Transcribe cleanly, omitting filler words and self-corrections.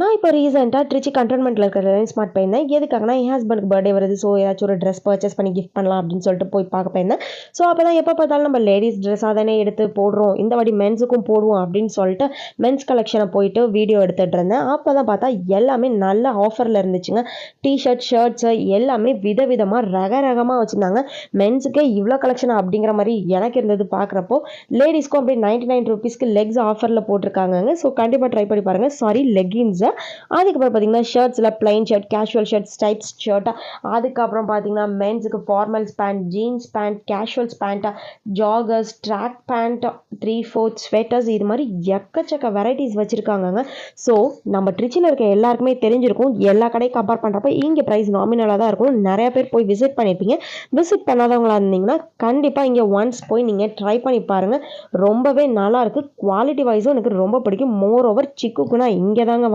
நான் இப்போ ரீசெண்டா திருச்சி கண்டோன்மெண்ட்ல இருக்கிற ரிலையன்ஸ் ஸ்மார்ட் போயிருந்தேன். எதுக்காகனா, என் ஹஸ்பண்டுக்கு பர்த்டே வருது. ஸோ ஏதாச்சும் ஒரு ட்ரெஸ் பர்ச்சேஸ் பண்ணி கிஃப்ட் பண்ணலாம் அப்படின்னு சொல்லிட்டு போய் பார்க்க போயிருந்தேன். ஸோ அப்பதான் எப்போ பார்த்தாலும் நம்ம லேடீஸ் ட்ரெஸ்ஸாக தானே எடுத்து போடுறோம். இந்த வாட்டி மென்ஸுக்கும் போடுவோம் அப்படின்னு சொல்லிட்டு மென்ஸ் கலெக்ஷனை போயிட்டு வீடியோ எடுத்துட்டு இருந்தேன். அப்பதான் பார்த்தா எல்லாமே நல்ல ஆஃபர்ல இருந்துச்சுங்க. டிஷர்ட், ஷர்ட்ஸ் எல்லாமே விதவிதமா ரகரகமா வச்சிருந்தாங்க. மென்ஸுக்கே இவ்வளோ கலெக்ஷன் அப்படிங்கிற மாதிரி எனக்கு இருந்தது பார்க்குறப்போ. லேடிஸ்க்கும் அப்படியே 99 ருபீஸ்க்கு லெக்ஸ் ஆஃபரில் போட்டிருக்காங்க. ஸோ கண்டிப்பாக ட்ரை பண்ணி பாருங்க. சாரி, லெகின்ஸ். அதுக்கப்புறம் பார்த்தீங்கன்னா ஷர்ட்ஸில் plain shirt, casual shirt, stripes shirt. அதுக்கப்புறம் பார்த்தீங்கன்னா மென்ஸுக்கு formals pant, jeans pant, casuals pant, joggers, track pant, 3/4 sweaters, இது மாதிரி எக்கச்சக்க வெரைட்டிஸ் வச்சுருக்காங்கங்க. ஸோ நம்ம ட்ரிச்சியில் இருக்க எல்லாருக்குமே தெரிஞ்சிருக்கும். எல்லா கடையும் கம்பேர் பண்ணுறப்ப இங்கே ப்ரைஸ் நாமினலாக தான் இருக்கும். நிறைய பேர் போய் விசிட் பண்ணியிருப்பீங்க. விசிட் பண்ணாதவங்களா இருந்தீங்கன்னா கண்டிப்பாக இங்கே ஒன்ஸ் போய் நீங்கள் ட்ரை பண்ணி பாருங்கள். ரொம்பவே நல்லா இருக்குது. குவாலிட்டி வைஸும் எனக்கு ரொம்ப பிடிக்கும். மோர் ஓவர் சிக்குக்கு நான் இங்கே தாங்க